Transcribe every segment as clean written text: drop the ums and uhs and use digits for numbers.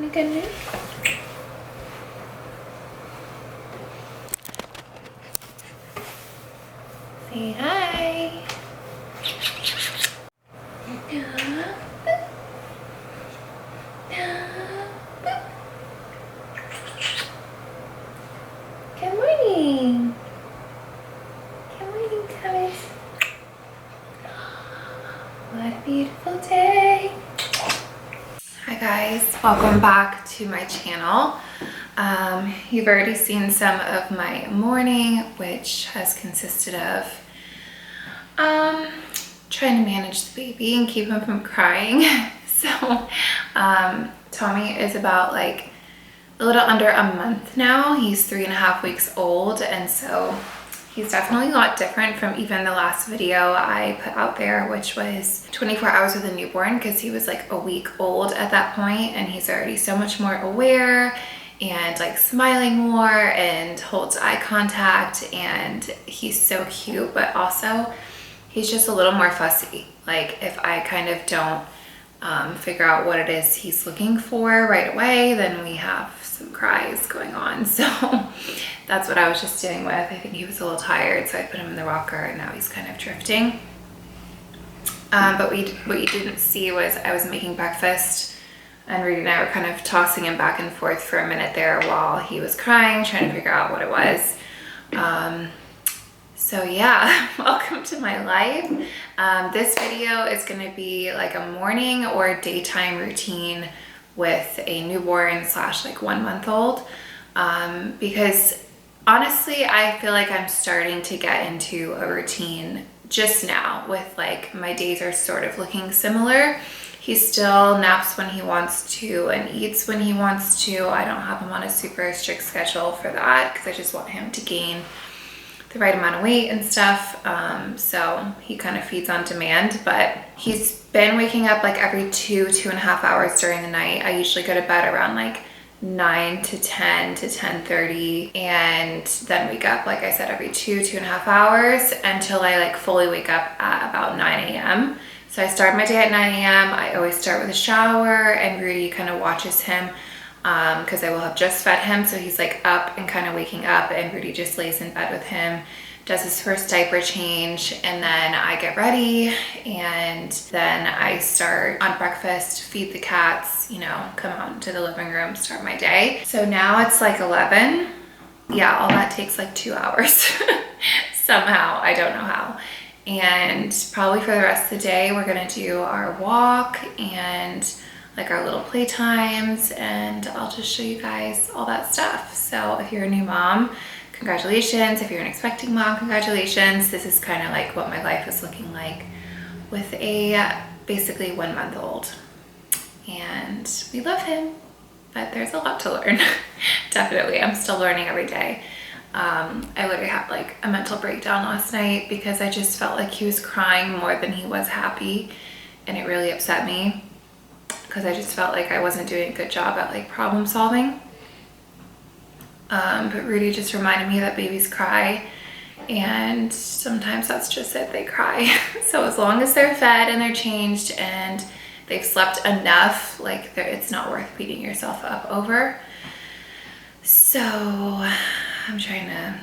Any good news? Say hi. Good morning. Good morning, Thomas. What a beautiful day. Hi guys, welcome back to my channel. You've already seen some of my morning, which has consisted of trying to manage the baby and keep him from crying. So Tommy is about like a little under a month now. He's 3.5 weeks old, and so he's definitely a lot different from even the last video I put out there, which was 24 hours with a newborn, because he was like a week old at that point, and he's already so much more aware and like smiling more and holds eye contact, and he's so cute, but also he's just a little more fussy. Like if I kind of don't figure out what it is he's looking for right away, then we have some cries going on. So that's what I was just dealing with. I think he was a little tired, so I put him in the rocker, and now he's kind of drifting. But what you didn't see was I was making breakfast, and Reedy and I were kind of tossing him back and forth for a minute there while he was crying, trying to figure out what it was. So yeah, welcome to my life. This video is going to be like a morning or daytime routine with a newborn slash like 1 month old. Because honestly, I feel like I'm starting to get into a routine just now with like my days are sort of looking similar. He still naps when he wants to and eats when he wants to. I don't have him on a super strict schedule for that because I just want him to gain the right amount of weight and stuff. So he kind of feeds on demand, but he's been waking up like every 2.5 hours during the night. I usually go to bed around like 9 to 10 to 10:30, and then wake up, like I said, every 2.5 hours until I like fully wake up at about 9 a.m. So I start my day at 9 a.m. I always start with a shower, and Rudy kind of watches him because I will have just fed him, so he's like up and kind of waking up, and Rudy just lays in bed with him, does his first diaper change, and then I get ready, and then I start on breakfast, feed the cats, you know, come out into the living room, start my day. So now it's like 11. Yeah, all that takes like 2 hours somehow, I don't know how. And probably for the rest of the day we're gonna do our walk and like our little play times, and I'll just show you guys all that stuff. So if you're a new mom, congratulations. If you're an expecting mom, congratulations. This is kind of like what my life is looking like with a basically 1 month old. And we love him, but there's a lot to learn. Definitely, I'm still learning every day. I literally had like a mental breakdown last night because I just felt like he was crying more than he was happy, and it really upset me because I just felt like I wasn't doing a good job at like problem solving. But Rudy just reminded me that babies cry, and sometimes that's just it, they cry. So as long as they're fed and they're changed and they've slept enough, like it's not worth beating yourself up over. So I'm trying to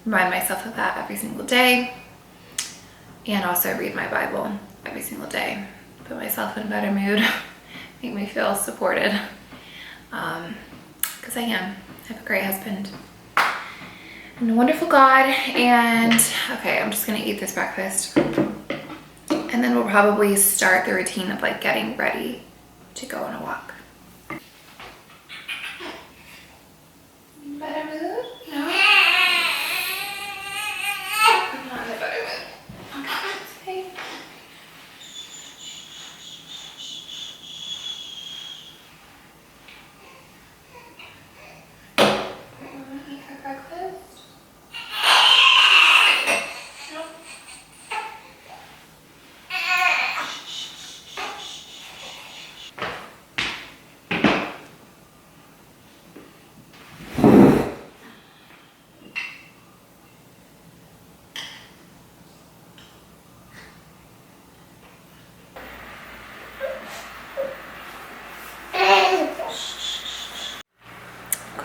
remind myself of that every single day, and also read my Bible every single day, put myself in a better mood, make me feel supported, because I have a great husband and a wonderful God. And okay, I'm just gonna eat this breakfast, and then we'll probably start the routine of like getting ready to go on a walk. Better mood? No? I'm not in a better mood. Okay. Eat for breakfast? No.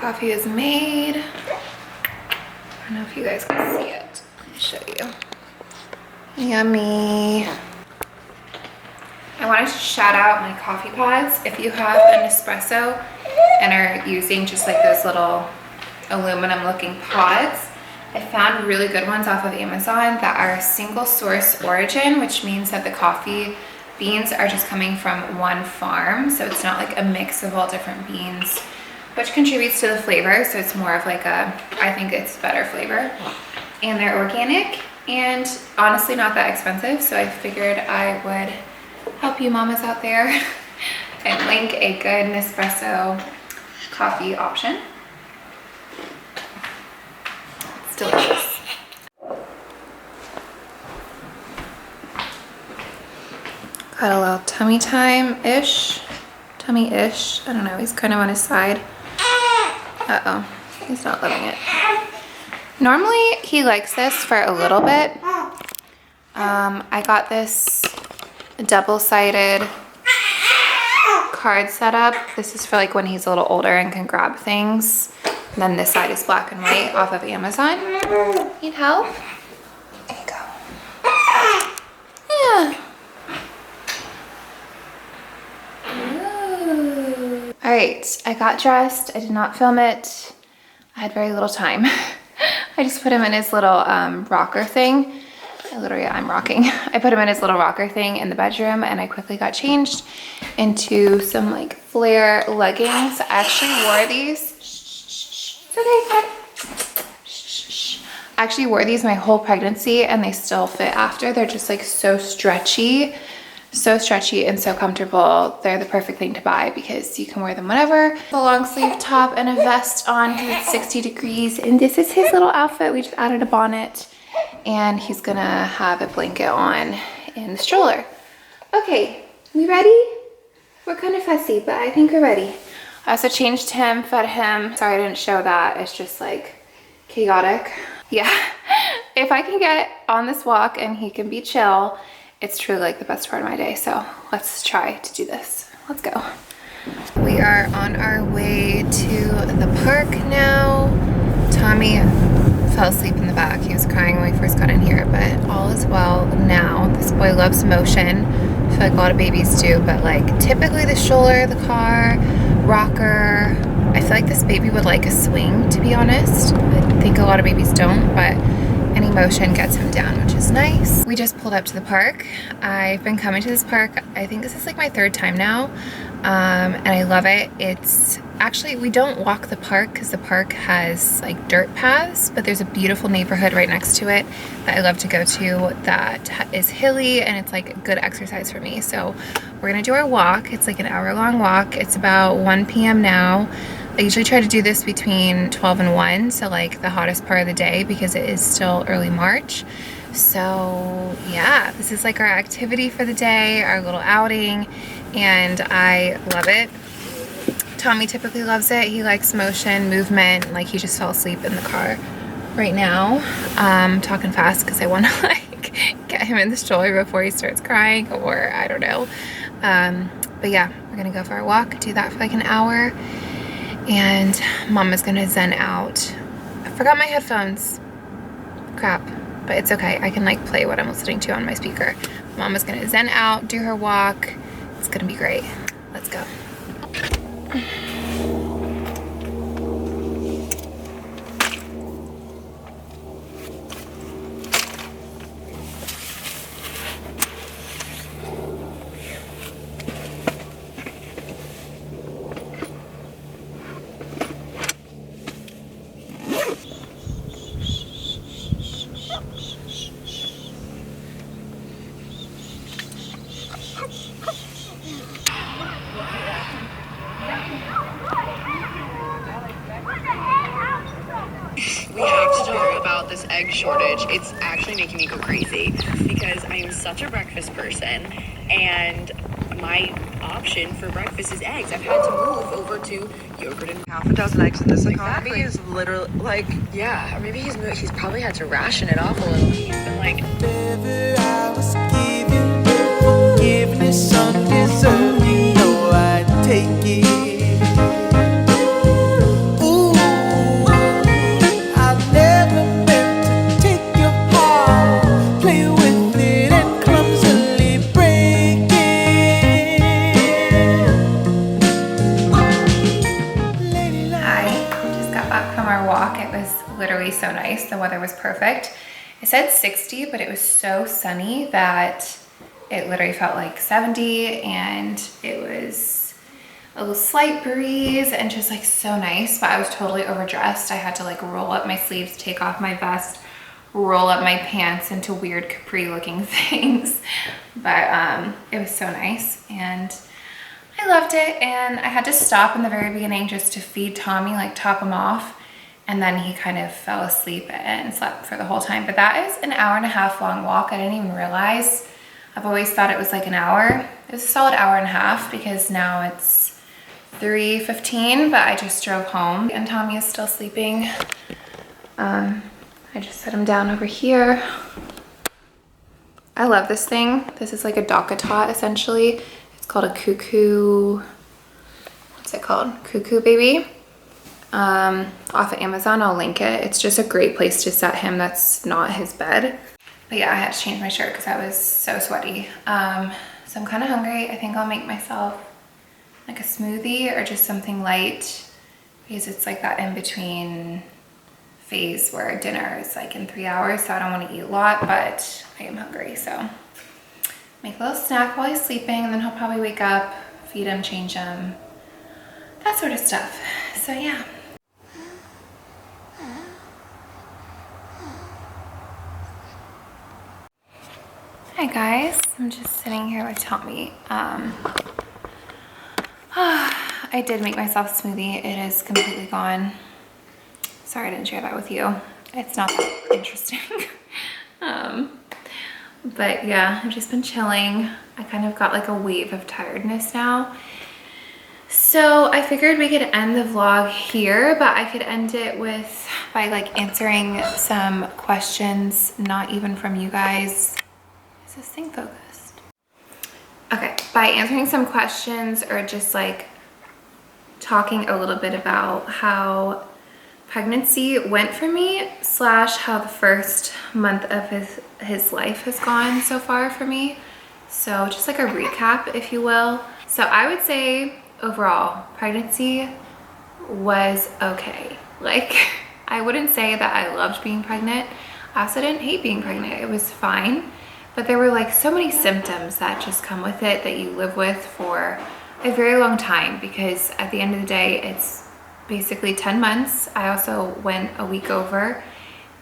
Coffee is made. I don't know if you guys can see it. Let me show you. Yummy. I wanted to shout out my coffee pods. If you have an espresso and are using just like those little aluminum looking pods, I found really good ones off of Amazon that are single source origin, which means that the coffee beans are just coming from one farm. So it's not like a mix of all different beans, which contributes to the flavor. So it's more of like a, I think it's better flavor. And they're organic and honestly not that expensive. So I figured I would help you mamas out there and link a good Nespresso coffee option. It's delicious. Got a little tummy time-ish. Tummy-ish. I don't know, he's kind of on his side. Uh-oh, he's not loving it. Normally, he likes this for a little bit. I got this double-sided card setup. This is for like when he's a little older and can grab things. And then this side is black and white off of Amazon. Need help? There you go. Yeah. Ooh. All right, I got dressed. I did not film it. I had very little time. I just put him in his little rocker thing. I'm rocking. I put him in his little rocker thing in the bedroom and I quickly got changed into some like flare leggings. I actually wore these. It's okay. I actually wore these my whole pregnancy and they still fit after. They're just like so stretchy and so comfortable. They're the perfect thing to buy because you can wear them whenever. A long sleeve top and a vest on because it's 60 degrees. And this is his little outfit. We just added a bonnet. And he's gonna have a blanket on in the stroller. Okay, we ready? We're kind of fussy, but I think we're ready. I also changed him, fed him. Sorry I didn't show that. It's just like chaotic. Yeah, if I can get on this walk and he can be chill, it's truly like the best part of my day. So let's try to do this. Let's go. We are on our way to the park now. Tommy fell asleep in the back. He was crying when we first got in here, but all is well now. This boy loves motion. I feel like a lot of babies do, but like typically the stroller, the car, rocker. I feel like this baby would like a swing, to be honest. I think a lot of babies don't, but any motion gets him down, which is nice. We just pulled up to the park. I've been coming to this park, I think this is like my third time now, and I love it. It's actually, we don't walk the park because the park has like dirt paths, but there's a beautiful neighborhood right next to it that I love to go to that is hilly and it's like good exercise for me. So we're gonna do our walk. It's like an hour-long walk. It's about 1 p.m. now. I usually try to do this between 12 and 1, so like the hottest part of the day because it is still early March. So yeah, this is like our activity for the day, our little outing, and I love it. Tommy typically loves it. He likes motion, movement. Like he just fell asleep in the car right now. I'm talking fast because I want to like get him in the stroller before he starts crying, or I don't know. But yeah, we're gonna go for a walk, do that for like an hour. And Mama's gonna zen out. I forgot my headphones. Crap, but it's okay. I can like play what I'm listening to on my speaker. Mama's gonna zen out, do her walk. It's gonna be great. Let's go. This egg shortage, it's actually making me go crazy because I am such a breakfast person and my option for breakfast is eggs. I've had to move over to yogurt and half a dozen eggs in this economy. Maybe he's literally like, yeah, or maybe he's probably had to ration it off a little. He's been like, I was giving undeserved, you know I'd take it. Ooh, literally so nice. The weather was perfect. It said 60, but it was so sunny that it literally felt like 70, and it was a little slight breeze and just like so nice, but I was totally overdressed. I had to like roll up my sleeves, take off my vest, roll up my pants into weird capri looking things. But it was so nice and I loved it. And I had to stop in the very beginning just to feed Tommy, like top him off. And then he kind of fell asleep and slept for the whole time. But that is an 1.5 hour long walk. I didn't even realize. I've always thought it was like an hour. It was a solid 1.5 hours because now it's 3:15, but I just drove home and Tommy is still sleeping. I just set him down over here. I love this thing. This is like a doka tot essentially. It's called a cuckoo, what's it called? Cuckoo baby. Off of Amazon, I'll link it. It's just a great place to set him. That's not his bed. But yeah, I had to change my shirt because I was so sweaty. So I'm kind of hungry. I think I'll make myself like a smoothie or just something light because it's like that in between phase where dinner is like in 3 hours. So I don't want to eat a lot, but I am hungry. So make a little snack while he's sleeping and then he'll probably wake up, feed him, change him, that sort of stuff. So yeah. Hi guys, I'm just sitting here with Tommy. I did make myself a smoothie. It is completely gone. Sorry I didn't share that with you. It's not that interesting. But yeah, I've just been chilling. I kind of got like a wave of tiredness now. So I figured we could end the vlog here, but I could end it by like answering some questions, not even from you guys. Is this thing focused? Okay, by answering some questions or just like talking a little bit about how pregnancy went for me / how the first month of his life has gone so far for me. So just like a recap, if you will. So I would say overall, pregnancy was okay. Like, I wouldn't say that I loved being pregnant. I also didn't hate being pregnant. It was fine. But there were like so many symptoms that just come with it that you live with for a very long time because at the end of the day, it's basically 10 months. I also went a week over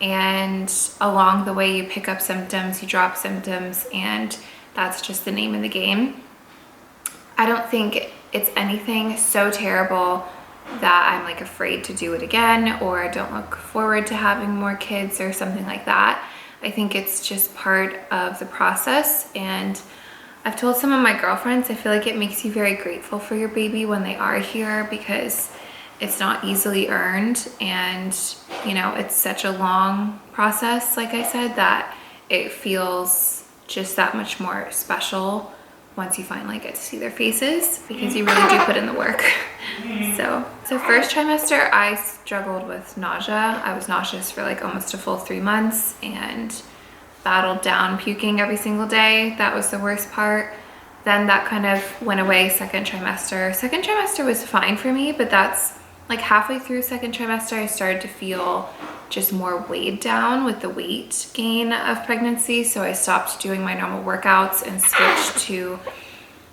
and along the way you pick up symptoms, you drop symptoms, and that's just the name of the game. I don't think it's anything so terrible that I'm like afraid to do it again or don't look forward to having more kids or something like that. I think it's just part of the process, and I've told some of my girlfriends, I feel like it makes you very grateful for your baby when they are here because it's not easily earned, and you know, it's such a long process, like I said, that it feels just that much more special once you finally get to see their faces because you really do put in the work. So first trimester, I struggled with nausea. I was nauseous for like almost a full 3 months and battled down puking every single day. That was the worst part. Then that kind of went away second trimester. Second trimester was fine for me, but that's like halfway through second trimester, I started to feel just more weighed down with the weight gain of pregnancy. So I stopped doing my normal workouts and switched to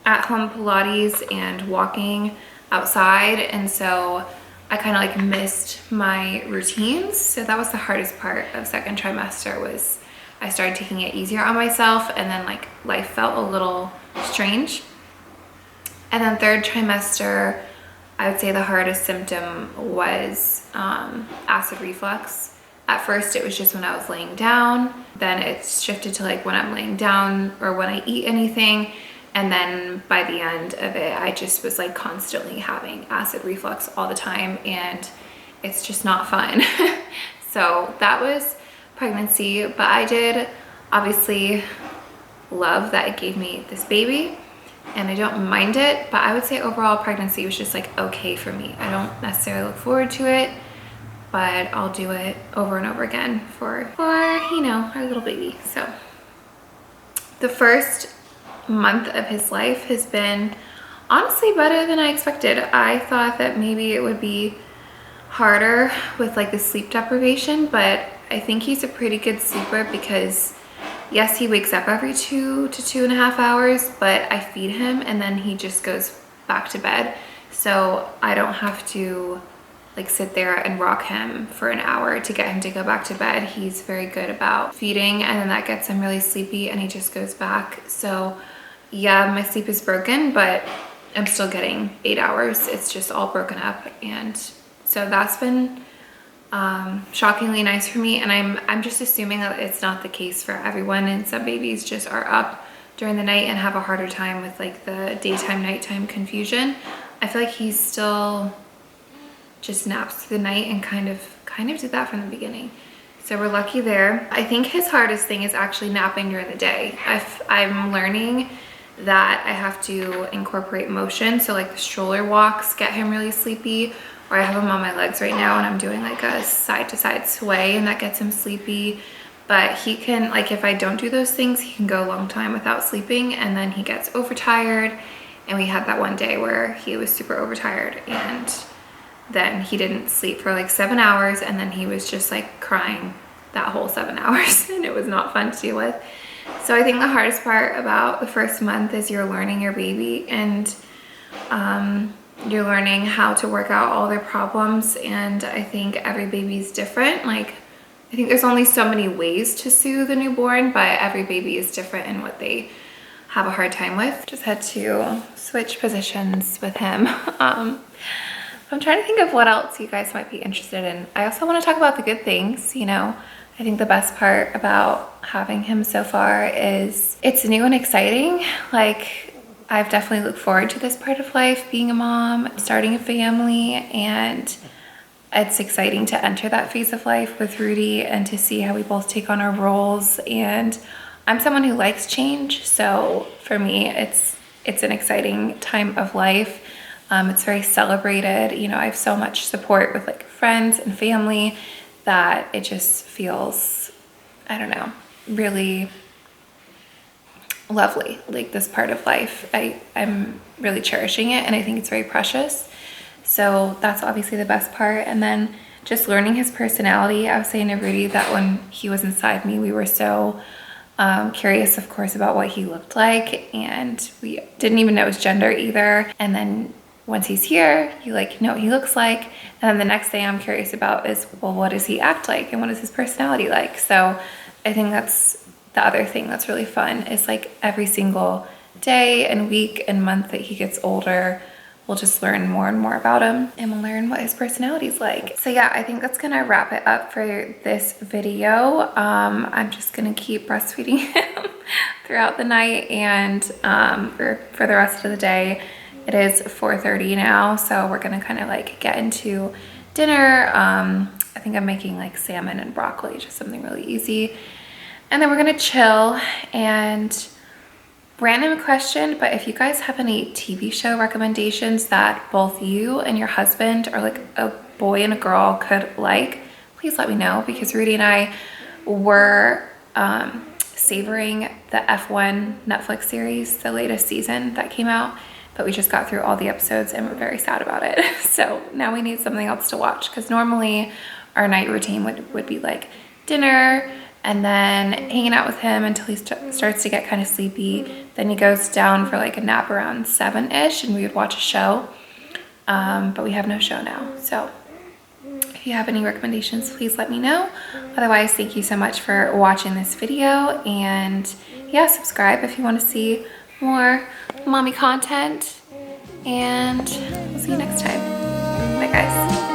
at-home Pilates and walking outside. And so I kind of like missed my routines. So that was the hardest part of second trimester was I started taking it easier on myself and then like life felt a little strange. And then third trimester, I would say the hardest symptom was acid reflux. At first it was just when I was laying down, then it shifted to like when I'm laying down or when I eat anything. And then by the end of it, I just was like constantly having acid reflux all the time and it's just not fun. So that was pregnancy, but I did obviously love that it gave me this baby and I don't mind it, but I would say overall pregnancy was just like okay for me. I don't necessarily look forward to it, but I'll do it over and over again for you know, our little baby. So the first month of his life has been honestly better than I expected. I thought that maybe it would be harder with like the sleep deprivation, but I think he's a pretty good sleeper because yes, he wakes up every 2 to 2.5 hours, but I feed him and then he just goes back to bed. So I don't have to like sit there and rock him for an hour to get him to go back to bed. He's very good about feeding, and then that gets him really sleepy and he just goes back. So yeah, my sleep is broken, but I'm still getting 8 hours. It's just all broken up. And so that's been shockingly nice for me. And I'm just assuming that it's not the case for everyone, and some babies just are up during the night and have a harder time with like the daytime nighttime confusion. I feel like he's still just naps through the night and kind of did that from the beginning. So we're lucky there. I think his hardest thing is actually napping during the day. I'm learning that I have to incorporate motion. So like the stroller walks get him really sleepy, or I have him on my legs right now and I'm doing like a side to side sway and that gets him sleepy. But he can, like if I don't do those things, he can go a long time without sleeping and then he gets overtired. And we had that one day where he was super overtired and then he didn't sleep for like 7 hours and then he was just like crying that whole 7 hours and it was not fun to deal with. So I think the hardest part about the first month is you're learning your baby and you're learning how to work out all their problems. And I think every baby's different. Like I think there's only so many ways to soothe a newborn, but every baby is different in what they have a hard time with. Just had to switch positions with him. I'm trying to think of what else you guys might be interested in. I also want to talk about the good things, you know. I think the best part about having him so far is it's new and exciting. Like I've definitely looked forward to this part of life, being a mom, starting a family, and it's exciting to enter that phase of life with Rudy and to see how we both take on our roles. And I'm someone who likes change, so for me it's an exciting time of life. It's very celebrated. You know, I have so much support with like friends and family that it just feels, I don't know, really lovely. Like this part of life, I'm really cherishing it and I think it's very precious. So that's obviously the best part. And then just learning his personality. I was saying to Rudy that when he was inside me, we were so curious, of course, about what he looked like, and we didn't even know his gender either. And then once he's here, you like know what he looks like. And then the next thing I'm curious about is, well, what does he act like and what is his personality like? So I think that's the other thing that's really fun is like every single day and week and month that he gets older, we'll just learn more and more about him and we'll learn what his personality is like. So yeah, I think that's gonna wrap it up for this video. I'm just gonna keep breastfeeding him throughout the night and for the rest of the day. It is 4:30 now, so we're gonna kind of like get into dinner. I think I'm making like salmon and broccoli, just something really easy. And then we're gonna chill. And random question, but if you guys have any TV show recommendations that both you and your husband or like a boy and a girl could like, please let me know, because Rudy and I were savoring the F1 Netflix series, the latest season that came out. But we just got through all the episodes and we're very sad about it. So now we need something else to watch, because normally our night routine would be like dinner and then hanging out with him until he starts to get kind of sleepy. Then he goes down for like a nap around 7-ish and we would watch a show. But we have no show now. So if you have any recommendations, please let me know. Otherwise, thank you so much for watching this video. And yeah, subscribe if you want to see more mommy content, and we'll see you next time. Bye guys.